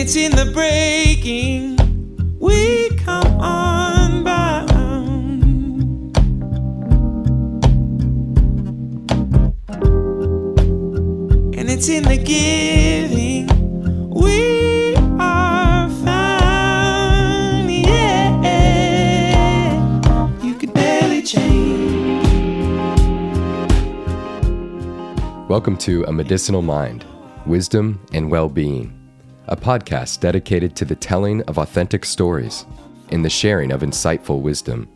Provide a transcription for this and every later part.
it's in the breaking we come unbound. And it's in the giving we are found. Yeah, you could barely change. Welcome to A Medicinal Mind, Wisdom and Well-Being, a podcast dedicated to the telling of authentic stories and the sharing of insightful wisdom,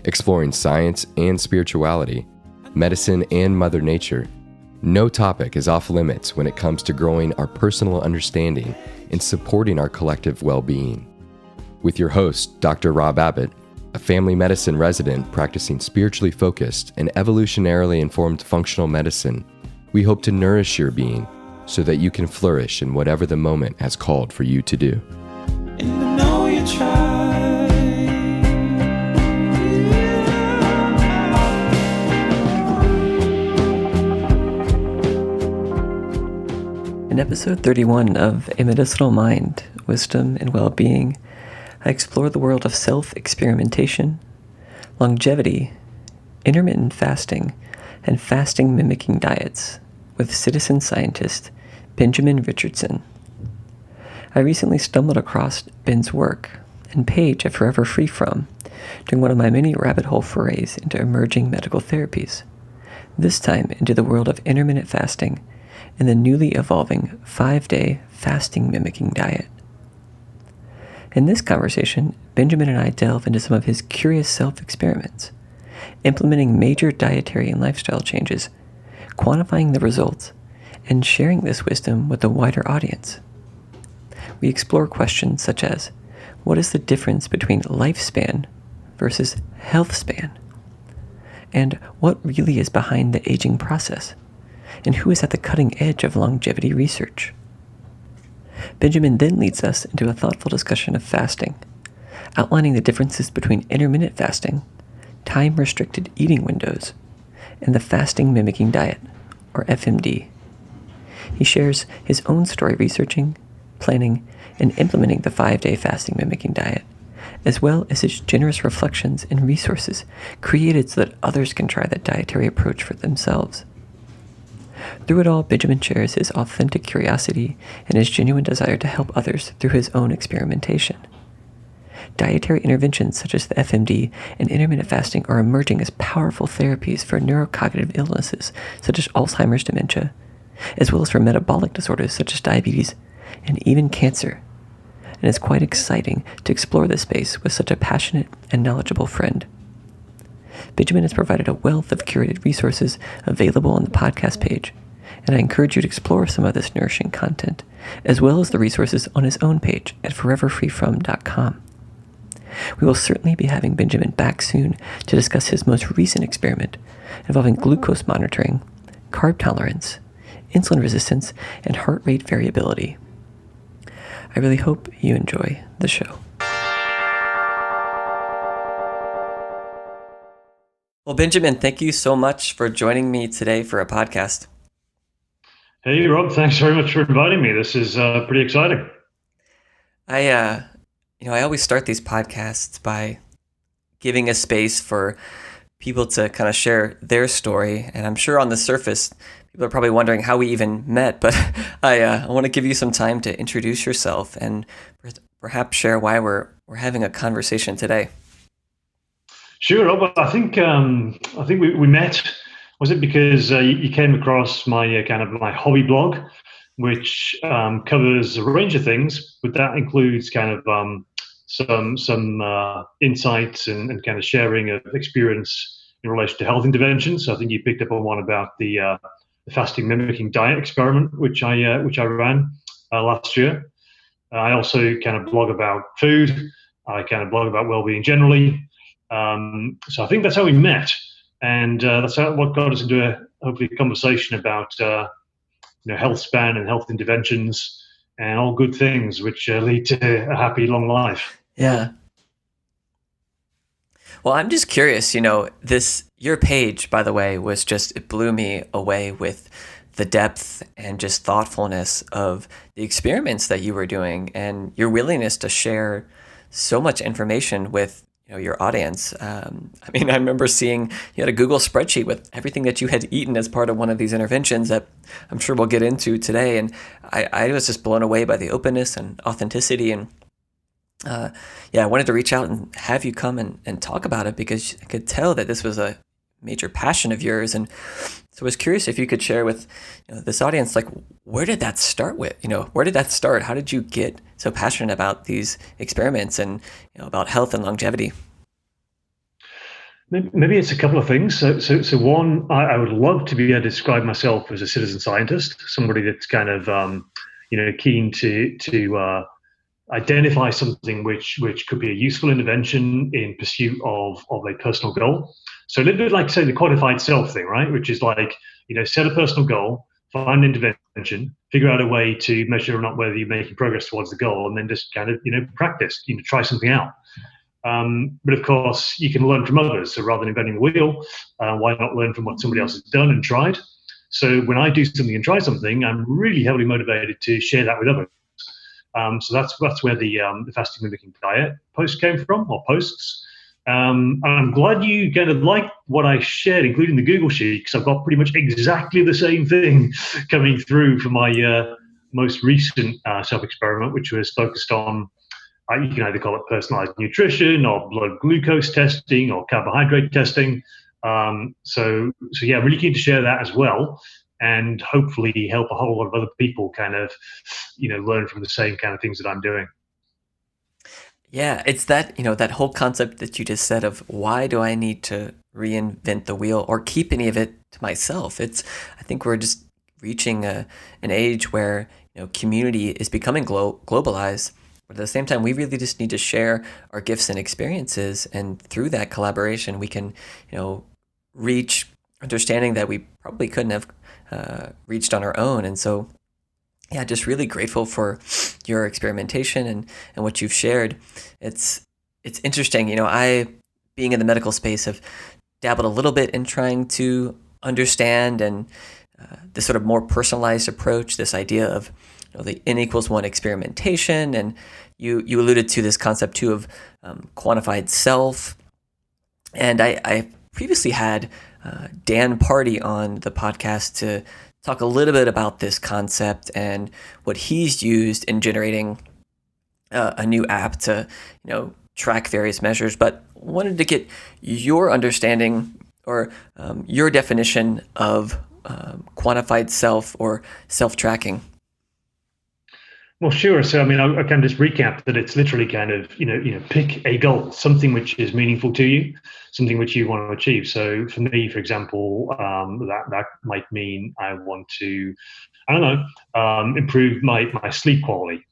exploring science and spirituality, medicine and Mother Nature. No topic is off limits when it comes to growing our personal understanding and supporting our collective well-being. With your host, Dr. Rob Abbott, a family medicine resident practicing spiritually focused and evolutionarily informed functional medicine, we hope to nourish your being so that you can flourish in whatever the moment has called for you to do. And I know you tried. In episode 31 of A Medicinal Mind, Wisdom and Well-Being, I explore the world of self-experimentation, longevity, intermittent fasting, and fasting mimicking diets with citizen scientist Benjamin Richardson. I recently stumbled across Ben's work and page at Forever Free From during one of my many rabbit hole forays into emerging medical therapies, this time into the world of intermittent fasting and the newly evolving 5-day fasting mimicking diet. In this conversation, Benjamin and I delve into some of his curious self-experiments, implementing major dietary and lifestyle changes, quantifying the results, and sharing this wisdom with a wider audience. We explore questions such as, what is the difference between lifespan versus health span? And what really is behind the aging process? And who is at the cutting edge of longevity research? Benjamin then leads us into a thoughtful discussion of fasting, outlining the differences between intermittent fasting, time-restricted eating windows, and the fasting mimicking diet, or FMD. He shares his own story researching, planning, and implementing the 5-day fasting mimicking diet, as well as his generous reflections and resources created so that others can try that dietary approach for themselves. Through it all, Benjamin shares his authentic curiosity and his genuine desire to help others through his own experimentation. Dietary interventions such as the FMD and intermittent fasting are emerging as powerful therapies for neurocognitive illnesses such as Alzheimer's dementia, as well as for metabolic disorders such as diabetes and even cancer. And it's quite exciting to explore this space with such a passionate and knowledgeable friend. Benjamin has provided a wealth of curated resources available on the podcast page, and I encourage you to explore some of this nourishing content, as well as the resources on his own page at foreverfreefrom.com. We will certainly be having Benjamin back soon to discuss his most recent experiment involving glucose monitoring, carb tolerance, insulin resistance, and heart rate variability. I really hope you enjoy the show. Well, Benjamin, thank you so much for joining me today for a podcast. Hey, Rob, thanks very much for inviting me. This is pretty exciting. I always start these podcasts by giving a space for people to kind of share their story. And I'm sure on the surface, people are probably wondering how we even met, but I want to give you some time to introduce yourself and perhaps share why we're having a conversation today. Sure, Rob. I think we met. Was it because you came across my my hobby blog, which covers a range of things, but that includes some insights and kind of sharing of experience in relation to health interventions. So I think you picked up on one about the fasting mimicking diet experiment, which I ran last year. I also kind of blog about food. I kind of blog about well-being generally. So I think that's how we met, and that's what got us into hopefully a conversation about Healthspan and health interventions and all good things which lead to a happy long life. Yeah. Well, I'm just curious, your page, by the way, it blew me away with the depth and just thoughtfulness of the experiments that you were doing and your willingness to share so much information with your audience. I remember seeing you had a Google spreadsheet with everything that you had eaten as part of one of these interventions that I'm sure we'll get into today. And I was just blown away by the openness and authenticity. And I wanted to reach out and have you come and talk about it because I could tell that this was a major passion of yours. And so I was curious if you could share with this audience, like, where did that start with? Where did that start? How did you get so passionate about these experiments and about health and longevity? Maybe it's a couple of things. So one, I would love to be able to describe myself as a citizen scientist, somebody that's kind of keen to identify something which could be a useful intervention in pursuit of a personal goal. So a little bit like, say, the quantified self thing, right? Which is like, set a personal goal, find an intervention, figure out a way to measure or not whether you're making progress towards the goal, and then just kind of, practice, try something out. But of course, you can learn from others. So rather than inventing the wheel, why not learn from what somebody else has done and tried? So when I do something and try something, I'm really heavily motivated to share that with others. So that's where the Fasting Mimicking Diet post came from, or posts. And I'm glad you kind of liked what I shared, including the Google sheet, because I've got pretty much exactly the same thing coming through for my most recent self-experiment, which was focused on, you can either call it personalized nutrition or blood glucose testing or carbohydrate testing. So yeah, really keen to share that as well, and hopefully help a whole lot of other people kind of, learn from the same kind of things that I'm doing. Yeah, it's that, that whole concept that you just said of why do I need to reinvent the wheel or keep any of it to myself? I think we're just reaching an age where, community is becoming globalized. But at the same time, we really just need to share our gifts and experiences. And through that collaboration, we can, reach understanding that we probably couldn't have reached on our own. And so, yeah, just really grateful for your experimentation and what you've shared. It's interesting. I, being in the medical space, have dabbled a little bit in trying to understand and this sort of more personalized approach, this idea of the N=1 experimentation. And you alluded to this concept too of quantified self. And I previously had Dan Party on the podcast to talk a little bit about this concept and what he's used in generating a new app to, track various measures. But wanted to get your understanding or your definition of quantified self or self-tracking. Well, sure. So, I can just recap that it's literally kind of, pick a goal, something which is meaningful to you, something which you want to achieve. So for me, for example, that might mean I want to, improve my sleep quality.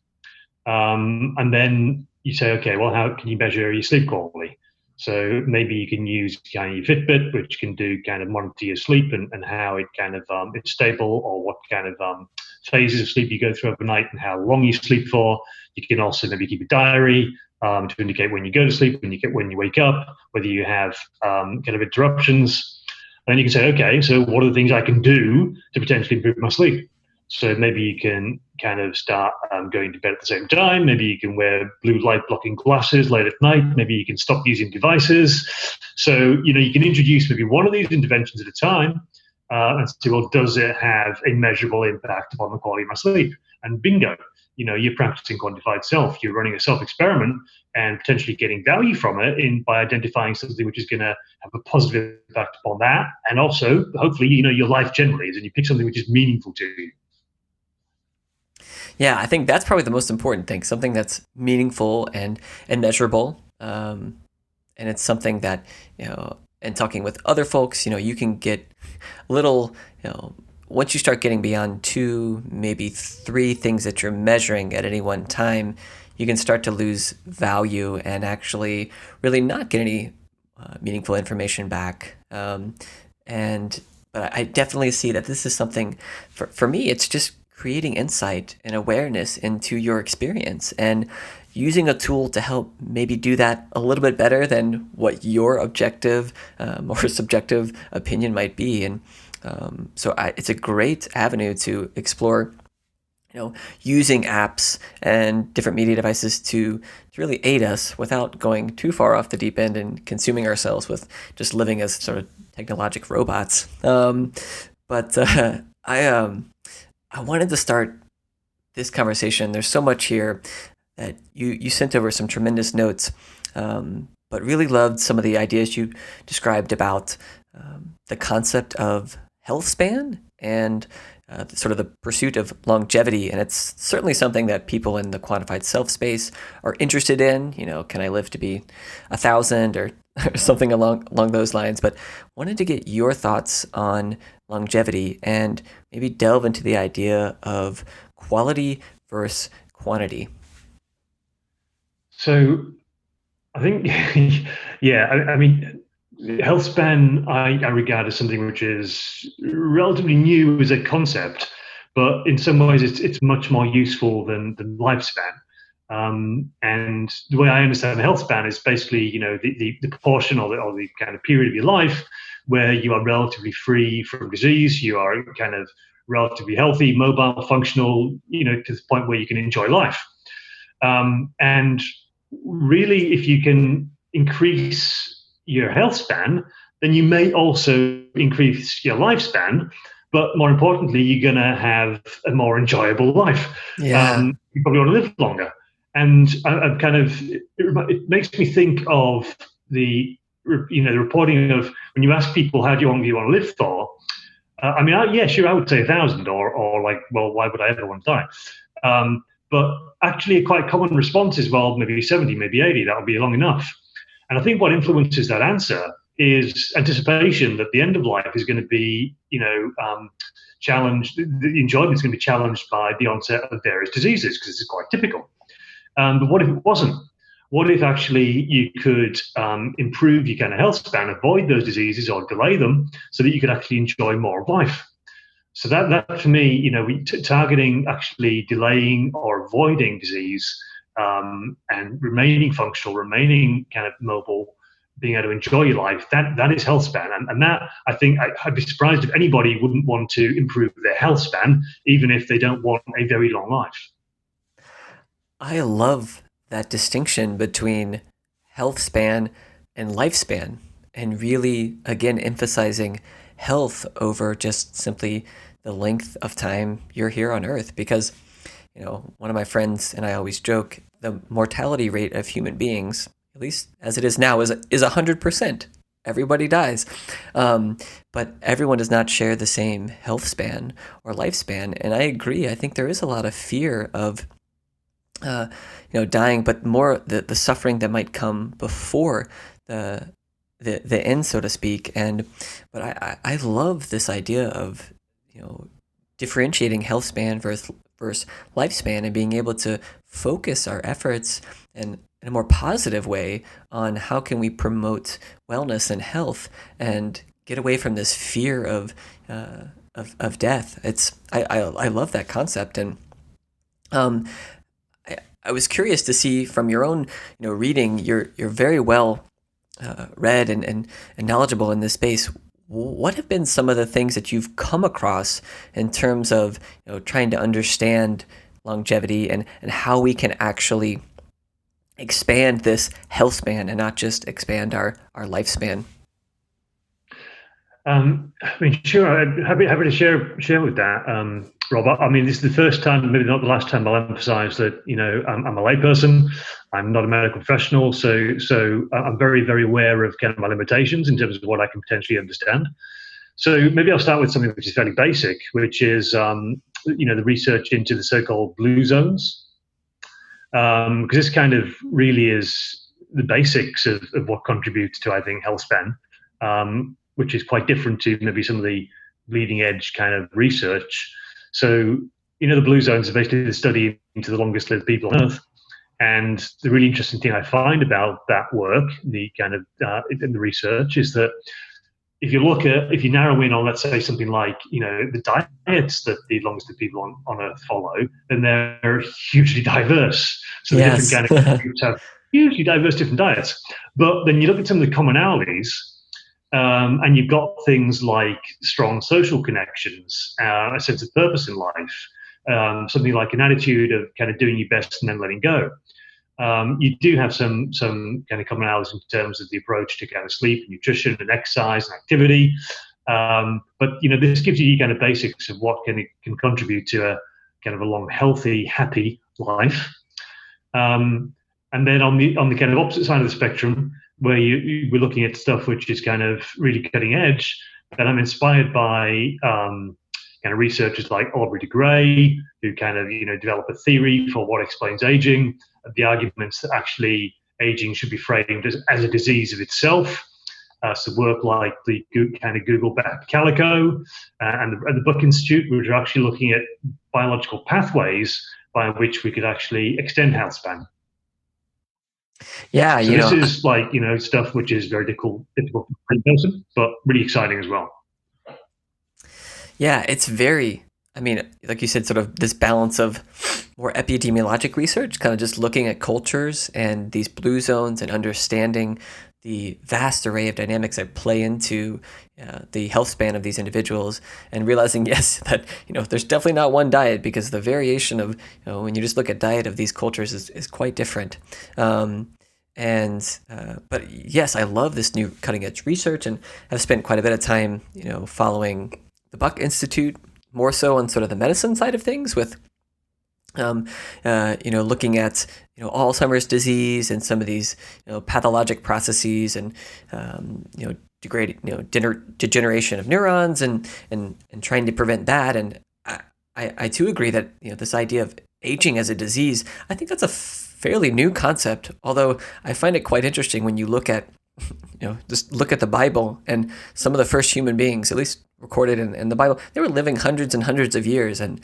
And then you say, okay, well, how can you measure your sleep quality? So maybe you can use kind of your Fitbit, which can do kind of monitor your sleep and how it kind of it's stable, or what kind of phases of sleep you go through overnight and how long you sleep for. You can also maybe keep a diary to indicate when you go to sleep, when you wake up, whether you have kind of interruptions. And then you can say, okay, so what are the things I can do to potentially improve my sleep? So maybe you can kind of start going to bed at the same time. Maybe you can wear blue light blocking glasses late at night. Maybe you can stop using devices. So, you can introduce maybe one of these interventions at a time and see, well, does it have a measurable impact upon the quality of my sleep? And bingo, you're practicing quantified self. You're running a self-experiment and potentially getting value from it by identifying something which is going to have a positive impact upon that. And also, hopefully, your life generally is, and you pick something which is meaningful to you. Yeah, I think that's probably the most important thing, something that's meaningful and measurable. And it's something that, and talking with other folks, you can get a little, once you start getting beyond 2, maybe 3 things that you're measuring at any one time, you can start to lose value and actually really not get any meaningful information back. But I definitely see that this is something, for me, it's just creating insight and awareness into your experience and using a tool to help maybe do that a little bit better than what your objective or subjective opinion might be. And It's a great avenue to explore, using apps and different media devices to really aid us without going too far off the deep end and consuming ourselves with just living as sort of technologic robots. I wanted to start this conversation. There's so much here that you sent over some tremendous notes, but really loved some of the ideas you described about the concept of health span and sort of the pursuit of longevity. And it's certainly something that people in the quantified self space are interested in. Can I live to be 1,000 or something along those lines? But wanted to get your thoughts on longevity and maybe delve into the idea of quality versus quantity. So I think, yeah, I mean, health span I regard as something which is relatively new as a concept, but in some ways it's much more useful than lifespan. And the way I understand the health span is basically, the portion or the kind of period of your life where you are relatively free from disease, you are kind of relatively healthy, mobile, functional, to the point where you can enjoy life. And really, if you can increase your health span, then you may also increase your lifespan. But more importantly, you're going to have a more enjoyable life. Yeah. You probably want to live longer. And I'm kind of, it makes me think of the reporting of when you ask people how long do you want to live for. Sure, I would say 1,000 or like, well, why would I ever want to die? But actually, a quite common response is, well, maybe 70, maybe 80, that would be long enough. And I think what influences that answer is anticipation that the end of life is going to be, challenged. The enjoyment is going to be challenged by the onset of various diseases, because it's quite typical. But what if it wasn't? What if actually you could improve your kind of health span, avoid those diseases or delay them so that you could actually enjoy more of life? So that for me, targeting actually delaying or avoiding disease and remaining functional, remaining kind of mobile, being able to enjoy your life, that is health span. And that, I think, I'd be surprised if anybody wouldn't want to improve their health span, even if they don't want a very long life. I love that distinction between health span and lifespan, and really, again, emphasizing health over just simply the length of time you're here on Earth. Because, one of my friends and I always joke, the mortality rate of human beings, at least as it is now, is 100%. Everybody dies. But everyone does not share the same health span or lifespan. And I agree. I think there is a lot of fear of dying, but more the suffering that might come before the end, so to speak. But I love this idea of differentiating health span versus lifespan, and being able to focus our efforts in a more positive way on how can we promote wellness and health and get away from this fear of death. I love that concept. And I was curious to see from your own reading. You're very well read and knowledgeable in this space. What have been some of the things that you've come across in terms of trying to understand longevity and how we can actually expand this health span and not just expand our lifespan? Sure. I'm happy to share with that, Rob. I mean, this is the first time, maybe not the last time, I'll emphasize that I'm a layperson. I'm not a medical professional, so I'm very, very aware of kind of my limitations in terms of what I can potentially understand. So maybe I'll start with something which is fairly basic, which is the research into the so-called blue zones, because this kind of really is the basics of what contributes to, I think, health span. Which is quite different to maybe some of the leading edge kind of research. So, the blue zones are basically the study into the longest lived people on Earth. And the really interesting thing I find about that work, the kind of in the research, is that if you narrow in on, let's say, something like, the diets that the longest lived people on Earth follow, then they're hugely diverse. So the different kind of groups have hugely diverse different diets. But then you look at some of the commonalities. And you've got things like strong social connections, a sense of purpose in life, something like an attitude of kind of doing your best and then letting go. You do have some kind of commonalities in terms of the approach to kind of sleep and nutrition and exercise and activity. But this gives you kind of basics of what can contribute to a kind of a long, healthy, happy life. And then on the kind of opposite side of the spectrum, where we're looking at stuff which is kind of really cutting edge, and I'm inspired by kind of researchers like Aubrey de Grey, who kind of develop a theory for what explains aging, the arguments that actually aging should be framed as a disease of itself. So work like the kind of Google back Calico and the Buck Institute, which are actually looking at biological pathways by which we could actually extend healthspan. Yeah, so this is like stuff which is very difficult for a person, but really exciting as well. Yeah, it's very, like you said, sort of this balance of more epidemiologic research, kind of just looking at cultures and these blue zones and understanding the vast array of dynamics that play into the health span of these individuals, and realizing, yes, that there's definitely not one diet, because the variation of when you just look at diet of these cultures is quite different. But yes, I love this new cutting edge research, and have spent quite a bit of time following the Buck Institute, more so on sort of the medicine side of things, with looking at Alzheimer's disease and some of these pathologic processes, and degeneration of neurons, and trying to prevent that. And I too agree that this idea of aging as a disease, I think that's a fairly new concept. Although I find it quite interesting when you look at just look at the Bible, and some of the first human beings, at least recorded in the Bible, they were living hundreds and hundreds of years. And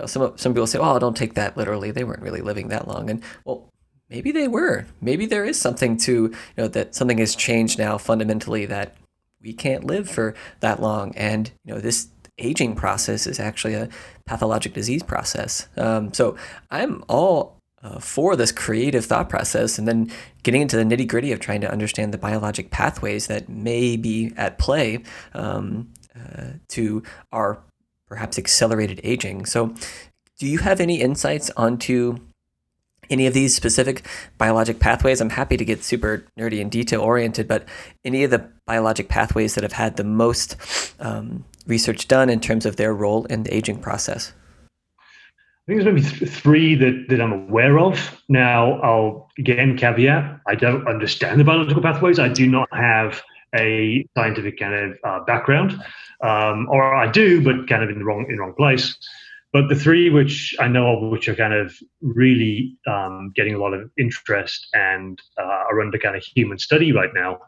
some people say, "Oh, don't take that literally. They weren't really living that long." And well, maybe they were. Maybe there is something to that something has changed now fundamentally, that we can't live for that long. And this aging process is actually a pathologic disease process. So I'm all for this creative thought process, and then getting into the nitty gritty of trying to understand the biologic pathways that may be at play to our perhaps accelerated aging. So do you have any insights onto any of these specific biologic pathways? I'm happy to get super nerdy and detail oriented, but any of the biologic pathways that have had the most research done in terms of their role in the aging process? I think there's maybe three that I'm aware of. Now, I'll again caveat, I don't understand the biological pathways. I do not have a scientific kind of background, or I do, but kind of in the wrong place. But the three which I know of, which are kind of really getting a lot of interest and are under kind of human study right now,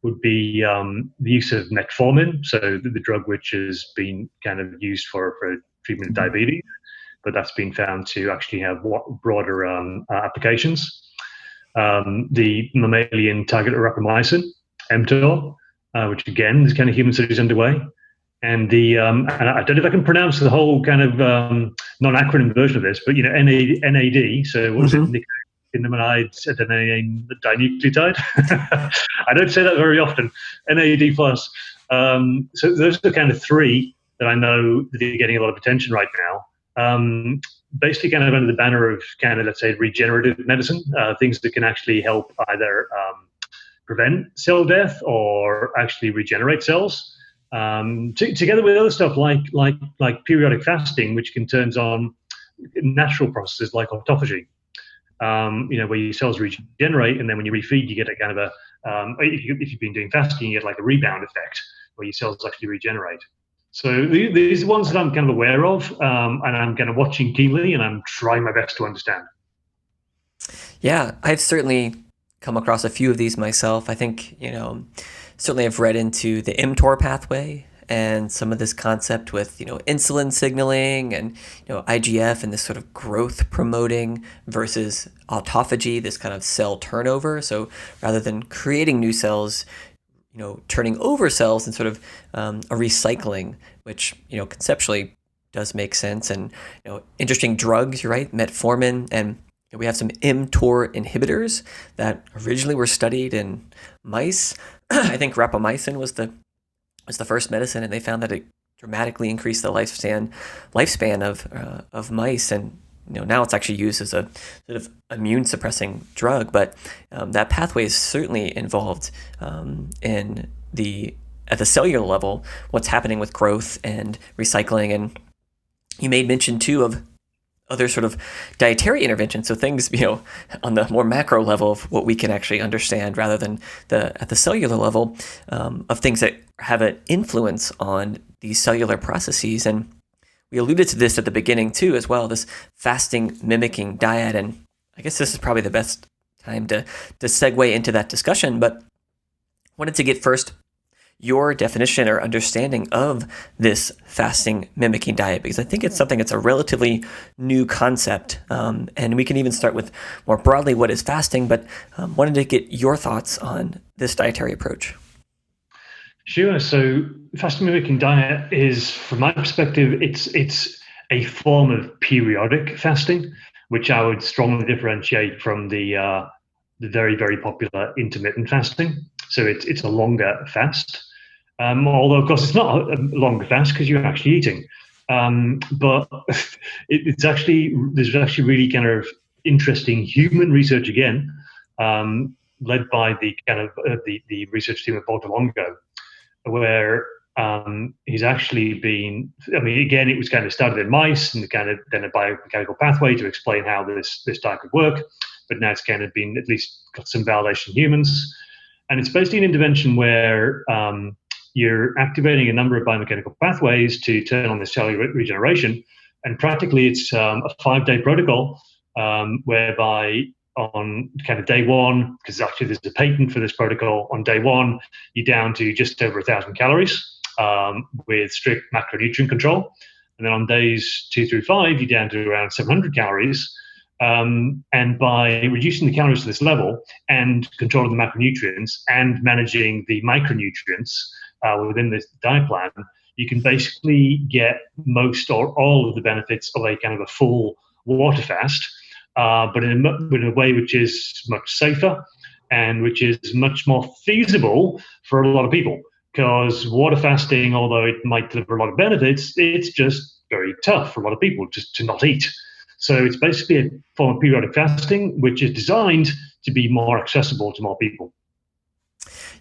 would be the use of metformin, so the drug which has been kind of used for treatment of diabetes, but that's been found to actually have broader applications. The mammalian target rapamycin, mTOR, which again is kind of human studies underway. And and I don't know if I can pronounce the whole kind of non-acronym version of this, but NAD. So what was it? Nicotinamide adenine dinucleotide. I don't say that very often. NAD plus. So those are the kind of three that I know that are getting a lot of attention right now. Basically, kind of under the banner of kind of, let's say, regenerative medicine, things that can actually help either prevent cell death or actually regenerate cells. Together with other stuff like periodic fasting, which can turn on natural processes like autophagy, where your cells regenerate, and then when you refeed, you get a kind of if you've been doing fasting, you get like a rebound effect where your cells actually regenerate. So these are ones that I'm kind of aware of, and I'm kind of watching keenly, and I'm trying my best to understand. Yeah, I've certainly come across a few of these myself. I think, certainly I've read into the mTOR pathway and some of this concept with, insulin signaling and, IGF and this sort of growth promoting versus autophagy, this kind of cell turnover. So rather than creating new cells, turning over cells and sort of a recycling, which, conceptually does make sense. And, interesting drugs, you're right, metformin, and we have some mTOR inhibitors that originally were studied in mice. I think rapamycin was the was the first medicine, and they found that it dramatically increased the lifespan of mice. And now it's actually used as a sort of immune suppressing drug. But that pathway is certainly involved in at the cellular level, what's happening with growth and recycling. And you made mention too of other sort of dietary interventions. So things, on the more macro level of what we can actually understand rather than at the cellular level of things that have an influence on these cellular processes. And we alluded to this at the beginning too, as well, this fasting mimicking diet. And I guess this is probably the best time to segue into that discussion, but wanted to get first your definition or understanding of this fasting mimicking diet, because I think it's something that's a relatively new concept. And we can even start with more broadly what is fasting, but wanted to get your thoughts on this dietary approach. Sure. So fasting mimicking diet is, from my perspective, it's a form of periodic fasting, which I would strongly differentiate from the very, very popular intermittent fasting. So it's a longer fast. Although, of course, it's not a longer fast because you're actually eating. But there's actually really kind of interesting human research again, led by the kind of the research team at Portolongo, where he's actually been. I mean, again, it was kind of started in mice and kind of then a biomechanical pathway to explain how this diet could work. But now it's kind of been at least got some validation in humans, and it's basically an intervention where you're activating a number of biomechanical pathways to turn on the cellular regeneration. And practically it's a 5-day protocol whereby on kind of day one, because actually there's a patent for this protocol, on day one, you're down to just over 1,000 calories with strict macronutrient control. And then on days 2 through 5, you're down to around 700 calories. And by reducing the calories to this level and controlling the macronutrients and managing the micronutrients within this diet plan, you can basically get most or all of the benefits of a kind of a full water fast, but in a way which is much safer and which is much more feasible for a lot of people. Because water fasting, although it might deliver a lot of benefits, it's just very tough for a lot of people just to not eat. So it's basically a form of periodic fasting, which is designed to be more accessible to more people.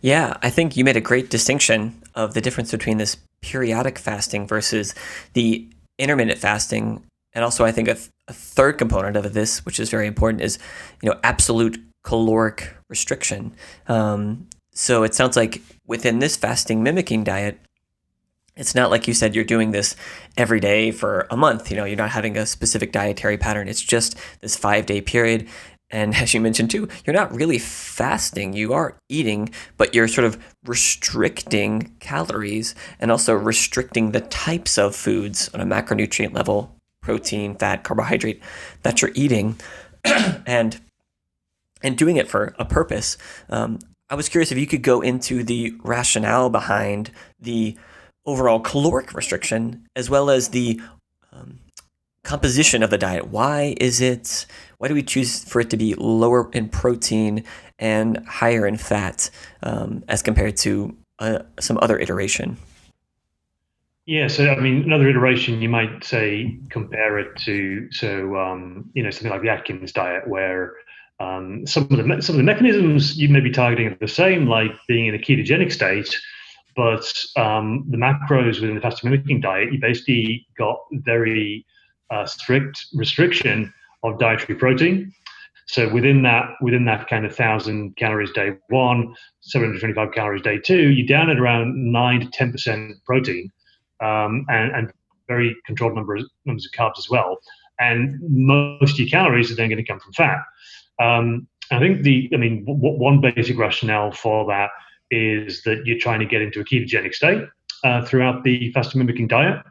Yeah, I think you made a great distinction of the difference between this periodic fasting versus the intermittent fasting. And also, I think a third component of this, which is very important, is absolute caloric restriction. So it sounds like within this fasting mimicking diet, it's not like you said you're doing this every day for a month. You're not having a specific dietary pattern. It's just this 5-day period. And as you mentioned too, you're not really fasting. You are eating, but you're sort of restricting calories and also restricting the types of foods on a macronutrient level, protein, fat, carbohydrate, that you're eating, and doing it for a purpose. I was curious if you could go into the rationale behind the overall caloric restriction as well as the composition of the diet. Why do we choose for it to be lower in protein and higher in fat as compared to some other iteration? Yeah, so I mean, another iteration you might say compare it to something like the Atkins diet, where some of the mechanisms you may be targeting are the same, like being in a ketogenic state, but the macros within the fasting mimicking diet, you basically got very strict restriction of dietary protein. So within that kind of 1,000 calories day one, 725 calories day two, you're down at around 9 to 10% protein, and very controlled numbers of carbs as well. And most of your calories are then going to come from fat. I think one basic rationale for that is that you're trying to get into a ketogenic state throughout the fasting mimicking diet,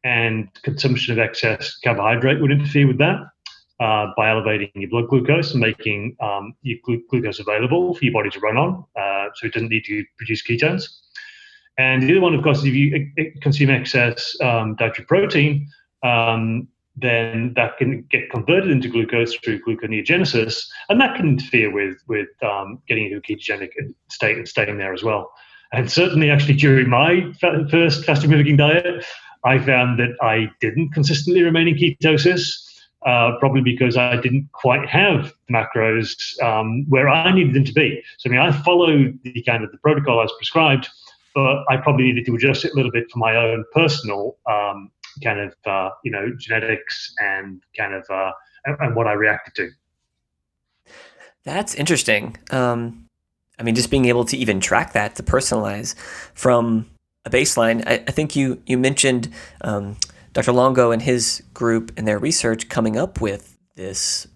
and consumption of excess carbohydrate would interfere with that by elevating your blood glucose and making your glucose available for your body to run on, so it doesn't need to produce ketones. And the other one, of course, is if you consume excess dietary protein, then that can get converted into glucose through gluconeogenesis, and that can interfere with getting into a ketogenic state and staying there as well. And certainly, actually, during my first fasting mimicking diet, I found that I didn't consistently remain in ketosis, probably because I didn't quite have the macros where I needed them to be. So, I mean, I followed the kind of the protocol as prescribed, but I probably needed to adjust it a little bit for my own personal genetics and and what I reacted to. That's interesting. I mean, just being able to even track that, to personalize from a baseline. I think you mentioned Dr. Longo and his group and their research coming up with this,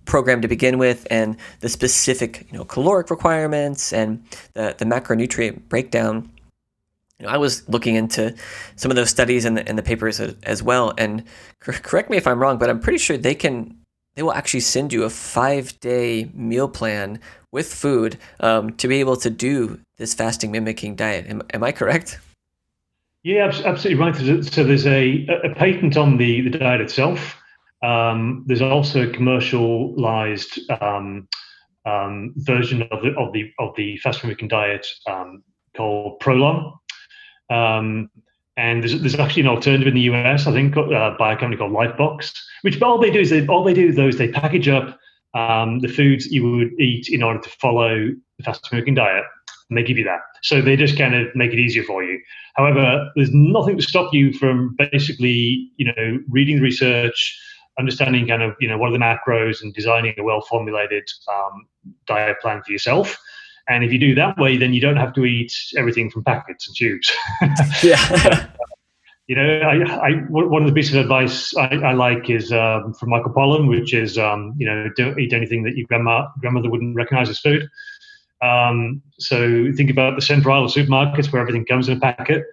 program to begin with, and the specific, caloric requirements and the macronutrient breakdown. I was looking into some of those studies and the papers as well. And correct me if I'm wrong, but I'm pretty sure they will actually send you a 5-day meal plan with food to be able to do this fasting mimicking diet. Am I correct? Yeah, absolutely right. So there's a patent on the diet itself. There's also a commercialized version of the fasting mimicking diet called Prolon. And there's actually an alternative in the US, I think, by a company called Lifebox, which all they do is they package up the foods you would eat in order to follow the fasting mimicking diet, and they give you that. So they just kind of make it easier for you. However, there's nothing to stop you from basically, reading the research, understanding what are the macros, and designing a well-formulated diet plan for yourself. And if you do that way, then you don't have to eat everything from packets and tubes. Yeah. One of the pieces of advice I like is from Michael Pollan, which is, don't eat anything that your grandmother wouldn't recognize as food. So think about the central aisle of supermarkets where everything comes in a packet.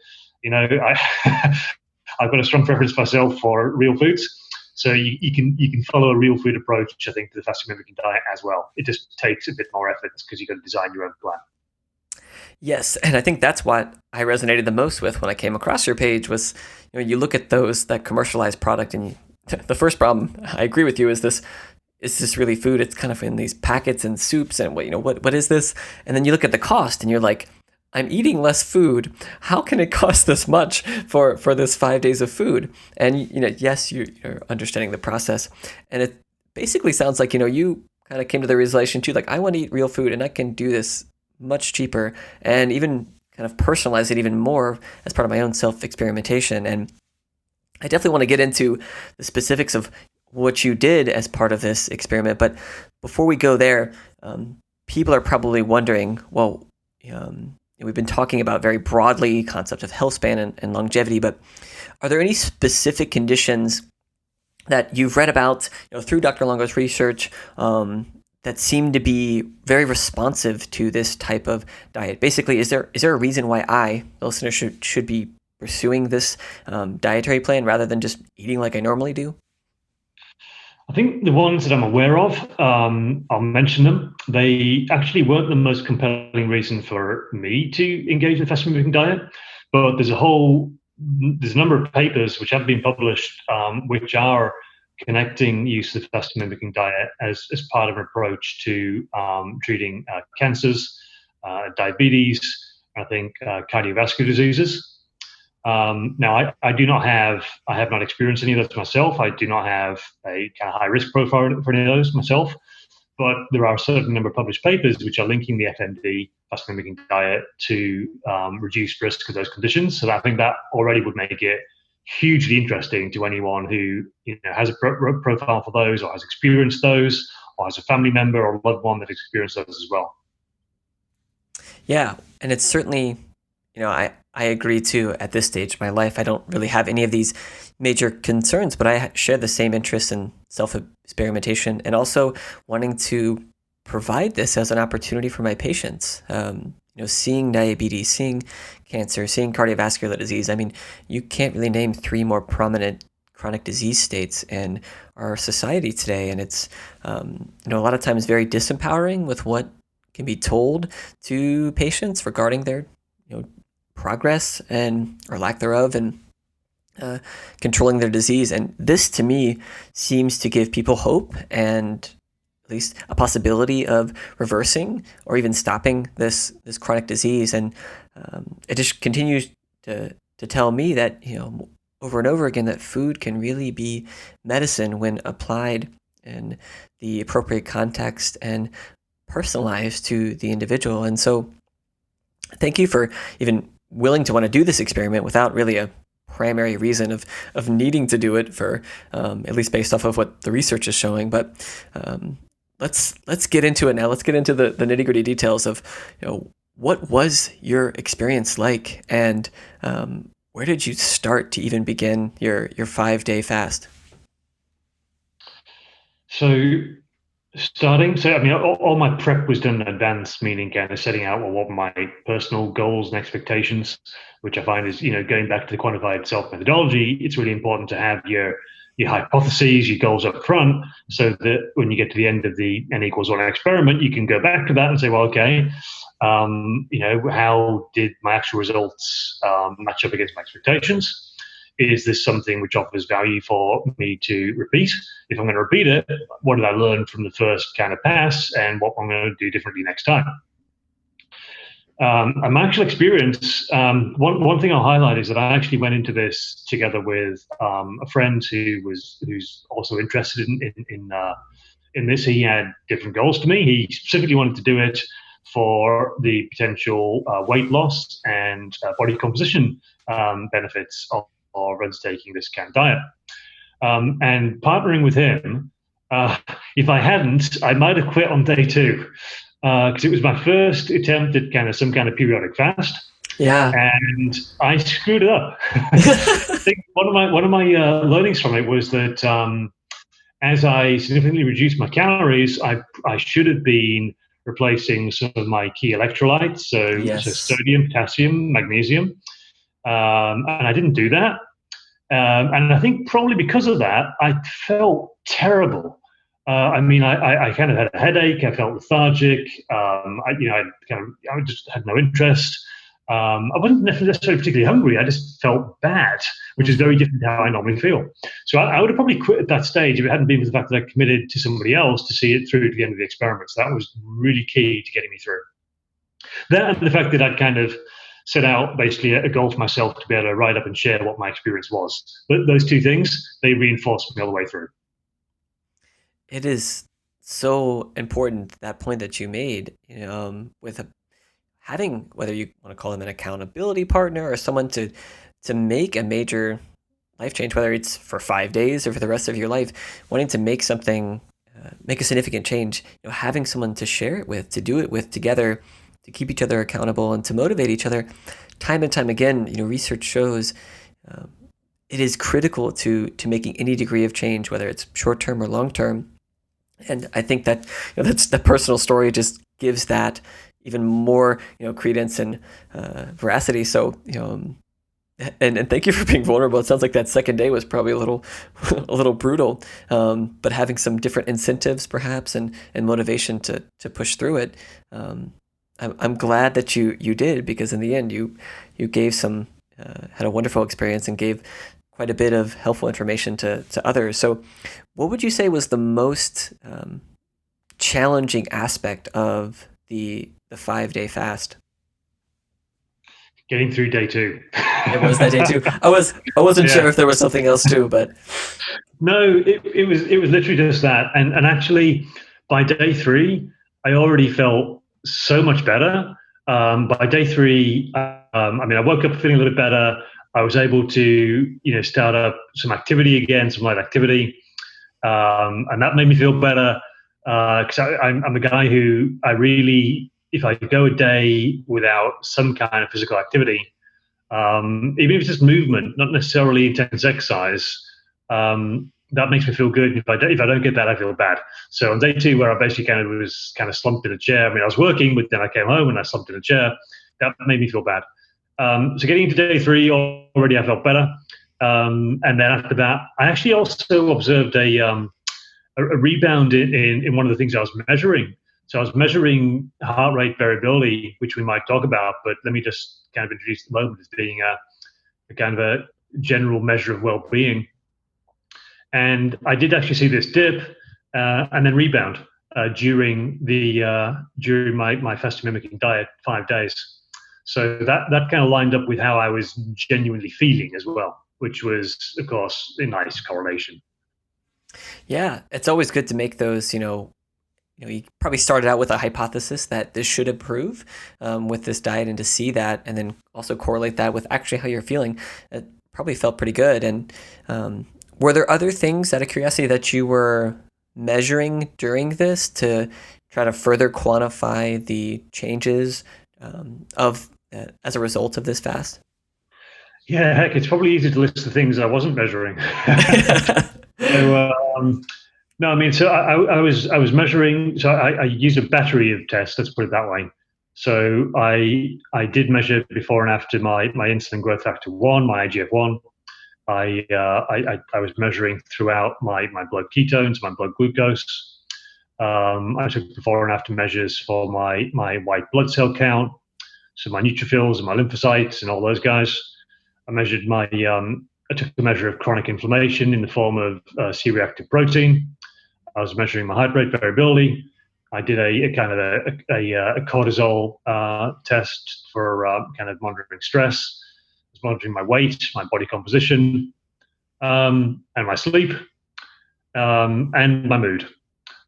I've got a strong preference myself for real foods. So you can follow a real food approach, I think, to the fasting mimicking diet as well. It just takes a bit more effort because you've got to design your own plan. Yes, and I think that's what I resonated the most with when I came across your page was, you look at that commercialized product, and the first problem, I agree with you, is this really food? It's kind of in these packets and soups, and what is this? And then you look at the cost, and you're like, I'm eating less food. How can it cost this much for this 5 days of food? And yes, you're understanding the process, and it basically sounds like you kind of came to the realization too, like, I want to eat real food, and I can do this much cheaper, and even kind of personalize it even more as part of my own self-experimentation. And I definitely want to get into the specifics of what you did as part of this experiment. But before we go there, people are probably wondering, well, we've been talking about very broadly concept of healthspan and longevity, but are there any specific conditions that you've read about through Dr. Longo's research that seem to be very responsive to this type of diet? Basically, is there a reason why the listener, should be pursuing this dietary plan rather than just eating like I normally do? I think the ones that I'm aware of, I'll mention them. They actually weren't the most compelling reason for me to engage with the fasting mimicking diet, but there's a number of papers which have been published which are connecting use of the fasting mimicking diet as part of an approach to treating cancers, diabetes, I think cardiovascular diseases. Now, I have not experienced any of those myself. I do not have a kind of high risk profile for any of those myself, but there are a certain number of published papers which are linking the FMD, fasting mimicking diet, to reduce risk of those conditions. So I think that already would make it hugely interesting to anyone who has a profile for those, or has experienced those, or has a family member or loved one that experienced those as well. Yeah, and it's certainly, I agree too. At this stage of my life, I don't really have any of these major concerns, but I share the same interest in self-experimentation and also wanting to provide this as an opportunity for my patients. Seeing diabetes, seeing cancer, seeing cardiovascular disease. I mean, you can't really name 3 more prominent chronic disease states in our society today. And it's, a lot of times very disempowering with what can be told to patients regarding their, progress or lack thereof, and controlling their disease. And this, to me, seems to give people hope and at least a possibility of reversing or even stopping this chronic disease. And it just continues to tell me that, over and over again, that food can really be medicine when applied in the appropriate context and personalized to the individual. And so thank you for even willing to want to do this experiment without really a primary reason of needing to do it, for at least based off of what the research is showing. But let's get into it now. Let's get into the nitty-gritty details of what was your experience like, and where did you start to even begin your 5-day fast? So all my prep was done in advance, meaning kind of setting out what my personal goals and expectations, which I find is, going back to the quantified self methodology, it's really important to have your hypotheses, your goals up front, so that when you get to the end of the N=1 experiment, you can go back to that and say, well, okay, how did my actual results match up against my expectations? Is this something which offers value for me to repeat? If I'm going to repeat it, what did I learn from the first kind of pass, and what I'm going to do differently next time? And my actual experience, one thing I'll highlight is that I actually went into this together with a friend who's also interested in this. He had different goals to me. He specifically wanted to do it for the potential weight loss and body composition benefits of undertaking this kind of diet. And partnering with him, if I hadn't, I might have quit on day 2, because it was my first attempt at some kind of periodic fast. Yeah, and I screwed it up. I think one of my learnings from it was that as I significantly reduced my calories, I should have been replacing some of my key electrolytes, so sodium, potassium, magnesium, and I didn't do that. And I think probably because of that, I felt terrible. I kind of had a headache. I felt lethargic. I just had no interest. I wasn't necessarily particularly hungry. I just felt bad, which is very different to how I normally feel. So I would have probably quit at that stage if it hadn't been for the fact that I committed to somebody else to see it through to the end of the experiment. So that was really key to getting me through. That, and the fact that I'd kind of set out basically a goal for myself to be able to write up and share what my experience was. But those two things, they reinforced me all the way through. It is so important, that point that you made, with having, whether you want to call them an accountability partner or someone to make a major life change, whether it's for 5 days or for the rest of your life, wanting to make something, make a significant change, having someone to share it with, to do it with together, to keep each other accountable and to motivate each other. Time and time again, research shows it is critical to making any degree of change, whether it's short-term or long-term. And I think that that's the personal story just gives that even more credence and veracity. So and thank you for being vulnerable. It sounds like that second day was probably a little brutal, but having some different incentives perhaps and motivation to push through it. I'm glad that you did, because in the end you gave had a wonderful experience and gave quite a bit of helpful information to others. So what would you say was the most challenging aspect of the 5-day fast? Getting through day 2. It was that day 2. I wasn't sure if there was something else too, but no, it was literally just that. And actually by day 3, I already felt so much better. By day 3, I woke up feeling a little bit better. I was able to, start up some activity again, some light activity, and that made me feel better. Because I'm a guy who if I go a day without some kind of physical activity, even if it's just movement, not necessarily intense exercise, that makes me feel good. If I don't get that, I feel bad. So on day 2, where I basically was slumped in a chair. I was working, but then I came home and I slumped in a chair. That made me feel bad. So getting into day 3, already I felt better. And then after that, I actually also observed a rebound in one of the things I was measuring. So I was measuring heart rate variability, which we might talk about, but let me just introduce the moment as being a general measure of well-being. And I did actually see this dip and then rebound. during my fasting mimicking diet 5 days. So that kind of lined up with how I was genuinely feeling as well, which was, of course, a nice correlation. Yeah, it's always good to make those, you probably started out with a hypothesis that this should improve with this diet, and to see that and then also correlate that with actually how you're feeling, it probably felt pretty good. And were there other things, out of curiosity, that you were measuring during this to try to further quantify the changes as a result of this fast? Yeah, heck, it's probably easy to list the things I wasn't measuring. So, no, I mean, so I was measuring. So I used a battery of tests. Let's put it that way. So I did measure before and after my insulin growth factor 1, my IGF-1. I was measuring throughout my blood ketones, my blood glucose. I took before and after measures for my white blood cell count, so my neutrophils and my lymphocytes and all those guys. I measured I took a measure of chronic inflammation in the form of C-reactive protein. I was measuring my heart rate variability. I did a kind of a cortisol test for kind of monitoring stress. I was monitoring my weight, my body composition, and my sleep, and my mood.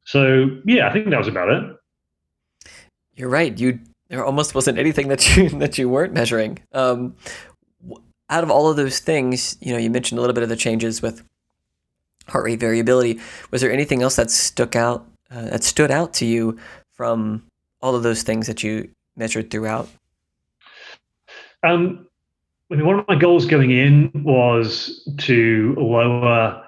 So yeah, I think that was about it. You're right. There almost wasn't anything that you weren't measuring. Out of all of those things, you mentioned a little bit of the changes with heart rate variability. Was there anything else that stood out to you from all of those things that you measured throughout? I mean, one of my goals going in was to lower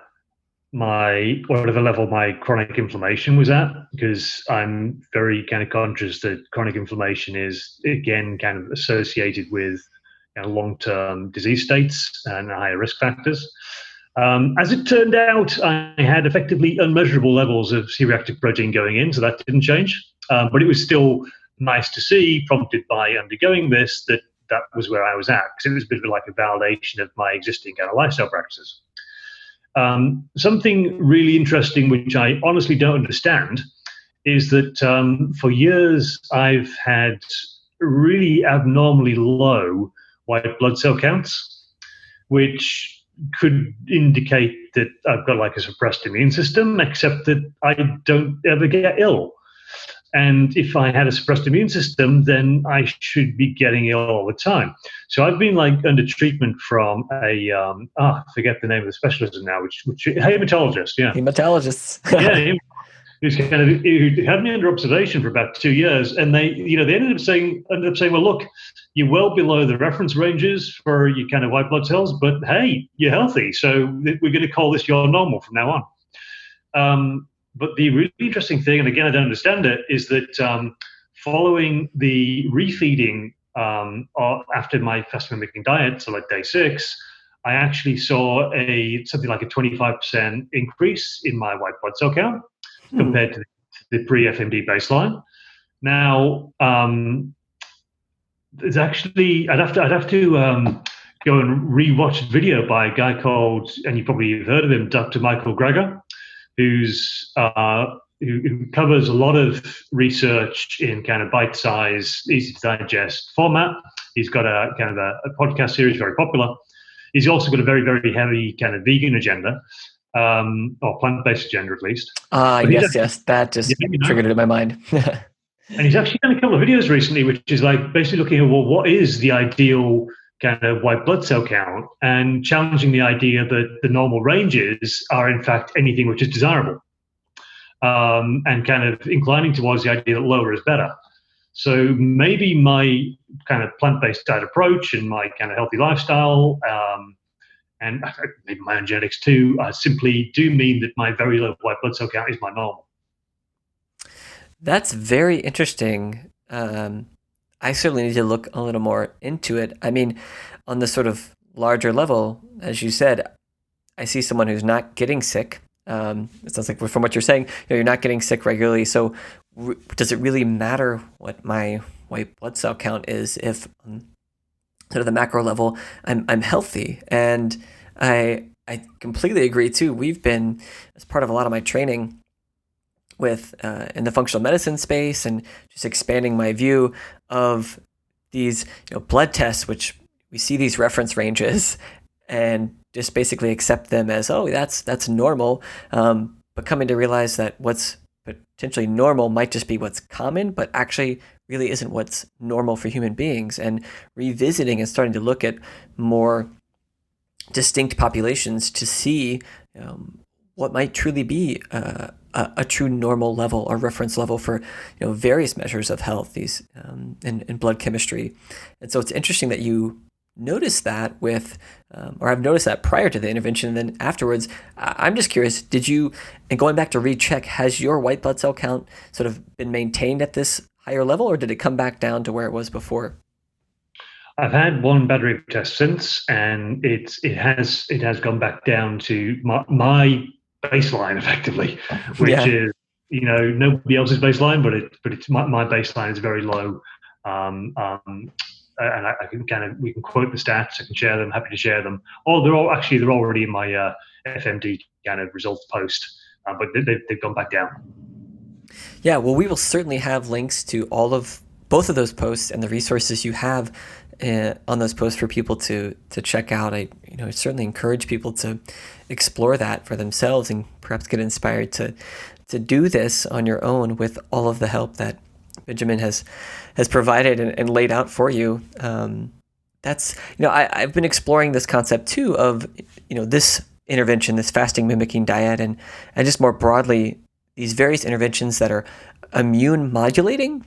whatever level my chronic inflammation was at, because I'm very kind of conscious that chronic inflammation is, again, kind of associated with long-term disease states and higher risk factors. As it turned out, I had effectively unmeasurable levels of C-reactive protein going in, so that didn't change. But it was still nice to see, prompted by undergoing this, that was where I was at, because it was a bit of like a validation of my existing kind of lifestyle practices. Something really interesting, which I honestly don't understand, is that for years I've had really abnormally low white blood cell counts, which could indicate that I've got like a suppressed immune system, except that I don't ever get ill. And if I had a suppressed immune system, then I should be getting ill all the time. So I've been like under treatment from I forget the name of the specialism now, which hematologist, yeah. Hematologists. Yeah, who had me under observation for about 2 years, and they ended up saying, well, look, you're well below the reference ranges for your kind of white blood cells, but hey, you're healthy, so we're going to call this your normal from now on. But the really interesting thing, and again, I don't understand it, is that following the refeeding after my fasting mimicking diet, so like day 6, I actually saw something like a 25% increase in my white blood cell count compared to the pre-FMD baseline. Now, there's actually I'd have to go and rewatch a video by a guy called, and you probably have heard of him, Dr. Michael Greger, who covers a lot of research in kind of bite-sized, easy to digest format. He's got a kind of a podcast series, very popular. He's also got a very, very heavy kind of vegan agenda, or plant-based agenda at least. Yes, that just triggered it in my mind. And he's actually done a couple of videos recently, which is like basically looking at, well, what is the ideal kind of white blood cell count, and challenging the idea that the normal ranges are in fact anything which is desirable, and kind of inclining towards the idea that lower is better. So maybe my kind of plant-based diet approach and my kind of healthy lifestyle, and maybe my own genetics too, simply do mean that my very low white blood cell count is my normal. That's very interesting. I certainly need to look a little more into it. I mean, on the sort of larger level, as you said, I see someone who's not getting sick. It sounds like from what you're saying, you're not getting sick regularly. So does it really matter what my white blood cell count is if sort of the macro level I'm healthy? And I completely agree too. We've been, as part of a lot of my training, with in the functional medicine space, and just expanding my view of these blood tests, which we see these reference ranges and just basically accept them as, oh, that's normal, but coming to realize that what's potentially normal might just be what's common, but actually really isn't what's normal for human beings, and revisiting and starting to look at more distinct populations to see what might truly be a true normal level or reference level for various measures of health, these and blood chemistry. And so it's interesting that you noticed that with, or I've noticed that prior to the intervention, and then afterwards. I'm just curious, did you, and going back to recheck, has your white blood cell count sort of been maintained at this higher level, or did it come back down to where it was before? I've had one battery test since, and it has gone back down to my baseline effectively, which is nobody else's baseline, but it's my baseline is very low. And I can we can quote the stats. I can share them. Happy to share them. Oh, they're already in my FMD kind of results post, but they've gone back down. Yeah, well, we will certainly have links to both of those posts and the resources you have on those posts for people to check out. I certainly encourage people to explore that for themselves and perhaps get inspired to do this on your own with all of the help that Benjamin has provided and laid out for you. I've been exploring this concept too of this intervention, this fasting mimicking diet, and just more broadly these various interventions that are immune modulating.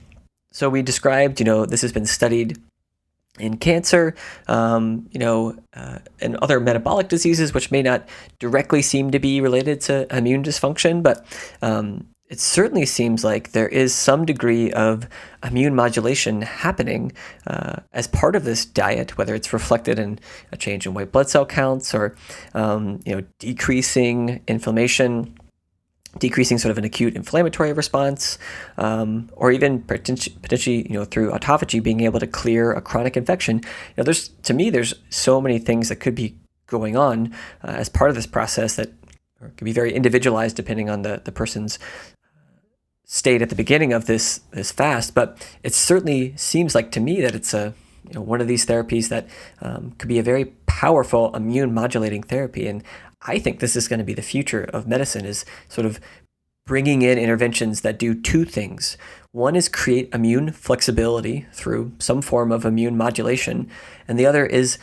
So we described, this has been studied in cancer, and other metabolic diseases, which may not directly seem to be related to immune dysfunction, but it certainly seems like there is some degree of immune modulation happening as part of this diet, whether it's reflected in a change in white blood cell counts or decreasing inflammation, decreasing sort of an acute inflammatory response, or even potentially through autophagy being able to clear a chronic infection. There's so many things that could be going on as part of this process that can be very individualized depending on the person's state at the beginning of this fast. But it certainly seems like to me that it's one of these therapies that could be a very powerful immune modulating therapy. And I think this is going to be the future of medicine, is sort of bringing in interventions that do two things. One is create immune flexibility through some form of immune modulation, and the other is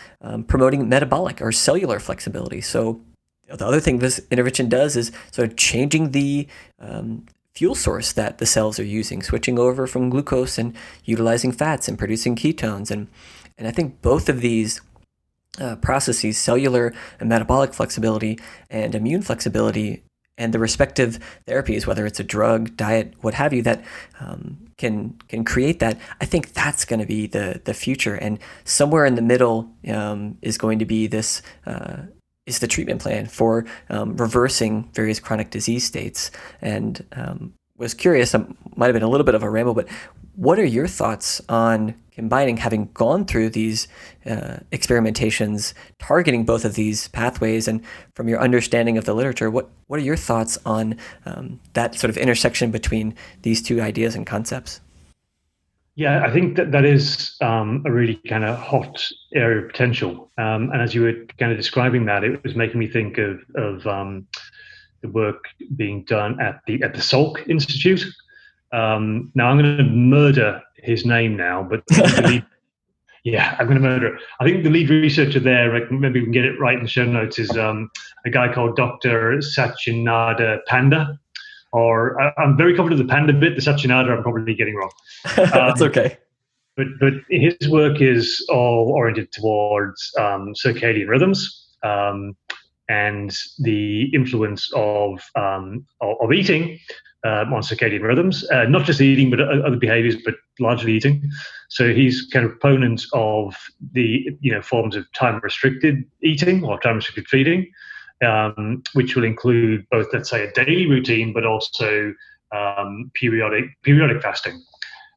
promoting metabolic or cellular flexibility. So the other thing this intervention does is sort of changing the fuel source that the cells are using, switching over from glucose and utilizing fats and producing ketones. And I think both of these processes, cellular and metabolic flexibility and immune flexibility, and the respective therapies, whether it's a drug, diet, what have you, that can create that, I think that's going to be the future. And somewhere in the middle is going to be this is the treatment plan for reversing various chronic disease states. And was curious, might have been a little bit of a ramble, but what are your thoughts on combining, having gone through these experimentations, targeting both of these pathways, and from your understanding of the literature, what are your thoughts on that sort of intersection between these two ideas and concepts? Yeah, I think that is a really kind of hot area of potential. And as you were kind of describing that, it was making me think of the work being done at the Salk Institute. Now I'm going to murder his name now, but I'm going to murder it. I think the lead researcher there, maybe we can get it right in the show notes, is a guy called Dr. Satyanada Panda. Or I'm very confident of the Panda bit. The Satyanada I'm probably getting wrong. That's okay. But his work is all oriented towards circadian rhythms and the influence of eating on circadian rhythms, not just eating, but other behaviors, but largely eating. So he's kind of proponent of the forms of time-restricted eating or time-restricted feeding, which will include both, let's say, a daily routine, but also periodic fasting.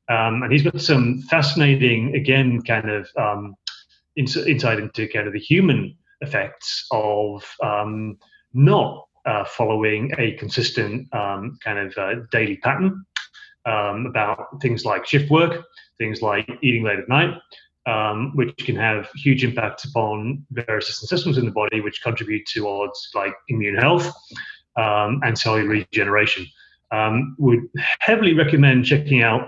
And he's got some fascinating, again, kind of insight into kind of the human effects of not following a consistent daily pattern, about things like shift work, things like eating late at night, which can have huge impacts upon various different systems in the body, which contribute towards like immune health and cellular regeneration. Would heavily recommend checking out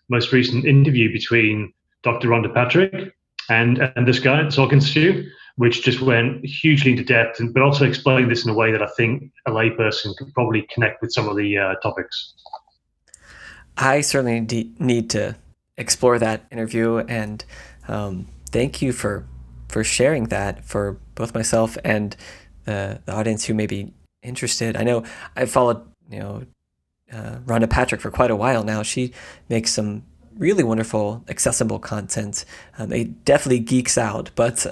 most recent interview between Dr. Rhonda Patrick and this guy, Sorkin Stu, which just went hugely into depth, but also explained this in a way that I think a layperson could probably connect with some of the topics. I certainly need to explore that interview, and thank you for sharing that for both myself and the audience who may be interested. I know I've followed Rhonda Patrick for quite a while now. She makes some really wonderful, accessible content. It definitely geeks out, but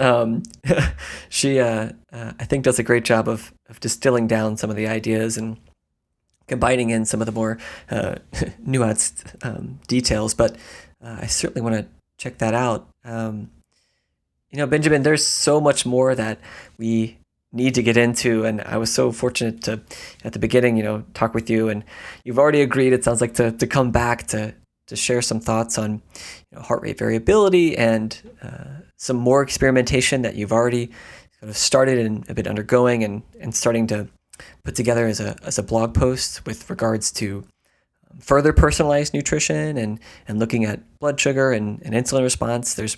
she I think does a great job of distilling down some of the ideas and combining in some of the more nuanced details. But I certainly want to check that out. Benjamin, there's so much more that we need to get into, and I was so fortunate to, at the beginning, talk with you, and you've already agreed, it sounds like, to come back to share some thoughts on heart rate variability and some more experimentation that you've already sort of started and have been undergoing and starting to put together as a blog post with regards to further personalized nutrition and looking at blood sugar and insulin response. There's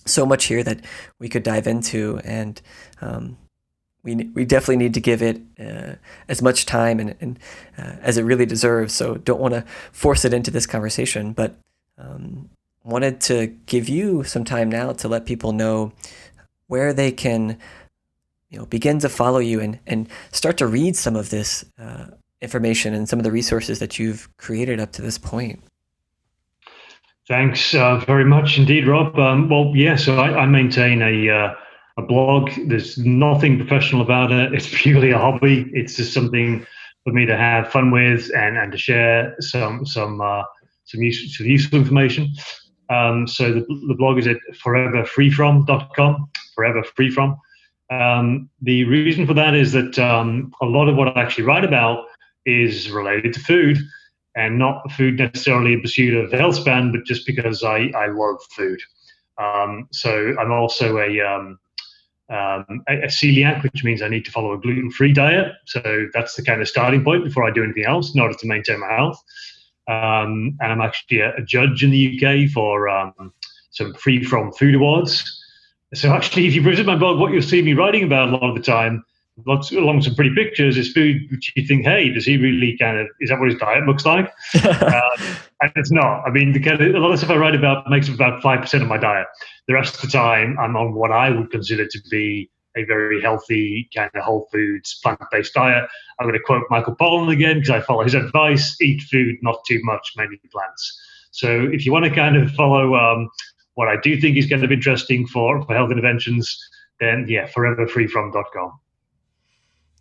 so much here that we could dive into, and we definitely need to give it as much time and as it really deserves. So don't want to force it into this conversation, but wanted to give you some time now to let people know where they can begin to follow you and start to read some of this information and some of the resources that you've created up to this point. Thanks very much indeed, Rob. So I maintain a blog. There's nothing professional about it. It's purely a hobby. It's just something for me to have fun with and to share some useful information. So the blog is at foreverfreefrom.com, foreverfreefrom. The reason for that is that a lot of what I actually write about is related to food, and not food necessarily in pursuit of Healthspan, but just because I love food. So I'm also a celiac, which means I need to follow a gluten-free diet. So that's the kind of starting point before I do anything else in order to maintain my health. And I'm actually a judge in the UK for some Free From Food Awards. So actually, if you visit my blog, what you'll see me writing about a lot of the time, along with some pretty pictures, is food which you think, hey, does he really is that what his diet looks like? And it's not. I mean, a lot of stuff I write about makes up about 5% of my diet. The rest of the time, I'm on what I would consider to be a very healthy kind of whole foods, plant-based diet. I'm going to quote Michael Pollan again because I follow his advice: eat food, not too much, mainly plants. So if you want to kind of follow what I do think is kind of interesting for health interventions, then foreverfreefrom.com.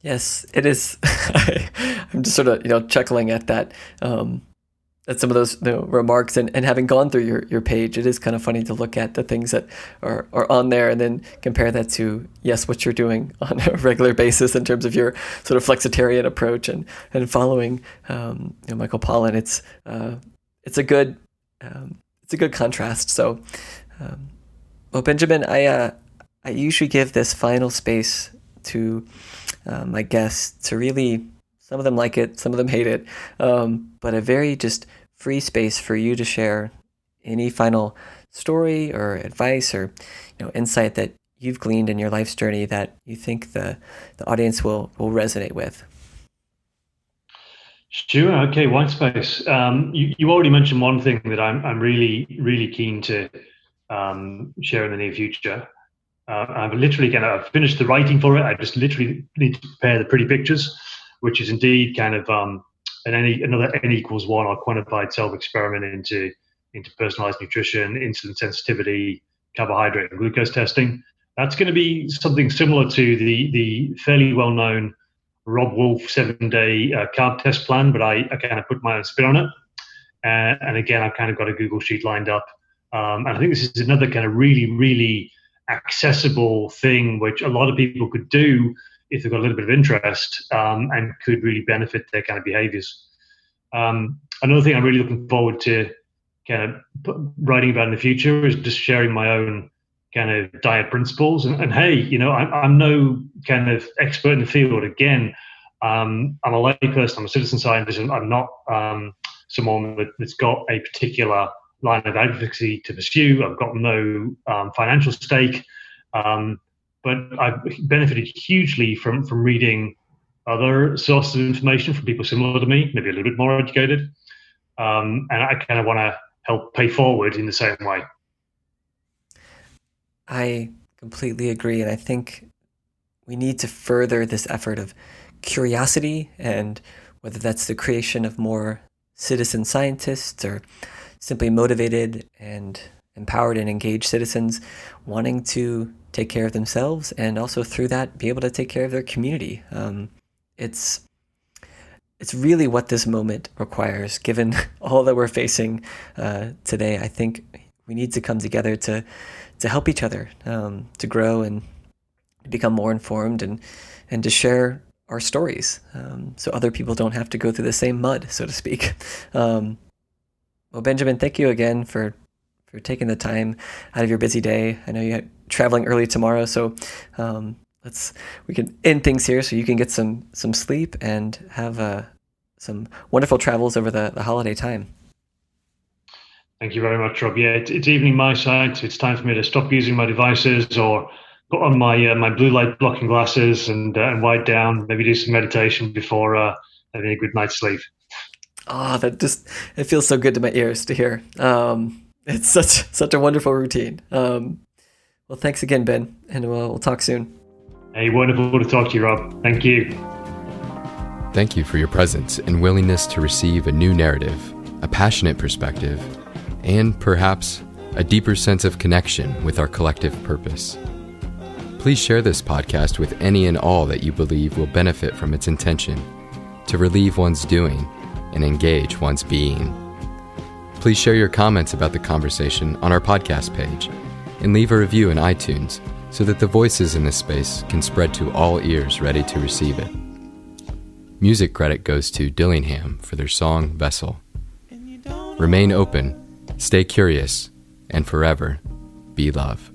Yes, it is. I'm just sort of chuckling at that, at some of those remarks, and having gone through your page, it is kind of funny to look at the things that are on there and then compare that to what you're doing on a regular basis in terms of your sort of flexitarian approach and following Michael Pollan. It's a good contrast. So, Benjamin, I usually give this final space to my guests to really, some of them like it, some of them hate it, but a very just free space for you to share any final story or advice or insight that you've gleaned in your life's journey that you think the audience will resonate with. Sure. Okay. White space. You already mentioned one thing that I'm really, really keen to share in the near future. I've literally I've finished the writing for it. I just literally need to prepare the pretty pictures, which is indeed kind of another N=1 or quantified self-experiment into personalized nutrition, insulin sensitivity, carbohydrate and glucose testing. That's going to be something similar to the fairly well-known Rob Wolf 7-day carb test plan, but I kind of put my own spin on it. And again, I've kind of got a Google sheet lined up. And I think this is another kind of really, really accessible thing, which a lot of people could do if they've got a little bit of interest, and could really benefit their kind of behaviors. Another thing I'm really looking forward to kind of writing about in the future is just sharing my own kind of diet principles. And hey, I'm no kind of expert in the field. Again, I'm a layperson, I'm a citizen scientist, and I'm not someone that's got a particular line of advocacy to pursue. I've got no financial stake, but I've benefited hugely from reading other sources of information from people similar to me, maybe a little bit more educated. And I kind of want to help pay forward in the same way. I completely agree. And I think we need to further this effort of curiosity, and whether that's the creation of more citizen scientists or simply motivated and empowered and engaged citizens wanting to take care of themselves, and also through that be able to take care of their community. It's really what this moment requires, given all that we're facing today. I think we need to come together to help each other, to grow and become more informed, and to share our stories, so other people don't have to go through the same mud, so to speak. Well, Benjamin, thank you again for taking the time out of your busy day. I know you're traveling early tomorrow, so we can end things here so you can get some sleep and have some wonderful travels over the holiday time. Thank you very much, Rob. Yeah, it's evening my side, so it's time for me to stop using my devices or put on my blue light blocking glasses and wind down, maybe do some meditation before having a good night's sleep. Oh, it feels so good to my ears to hear. It's such a wonderful routine. Well, thanks again, Ben, and we'll talk soon. Hey, wonderful to talk to you, Rob. Thank you. Thank you for your presence and willingness to receive a new narrative, a passionate perspective, and perhaps a deeper sense of connection with our collective purpose. Please share this podcast with any and all that you believe will benefit from its intention to relieve one's doing and engage one's being. Please share your comments about the conversation on our podcast page and leave a review in iTunes so that the voices in this space can spread to all ears ready to receive it. Music credit goes to Dillingham for their song Vessel. Remain open, stay curious, and forever be love.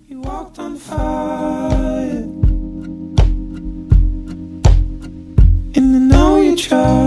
You walked on fire, and I know you tried.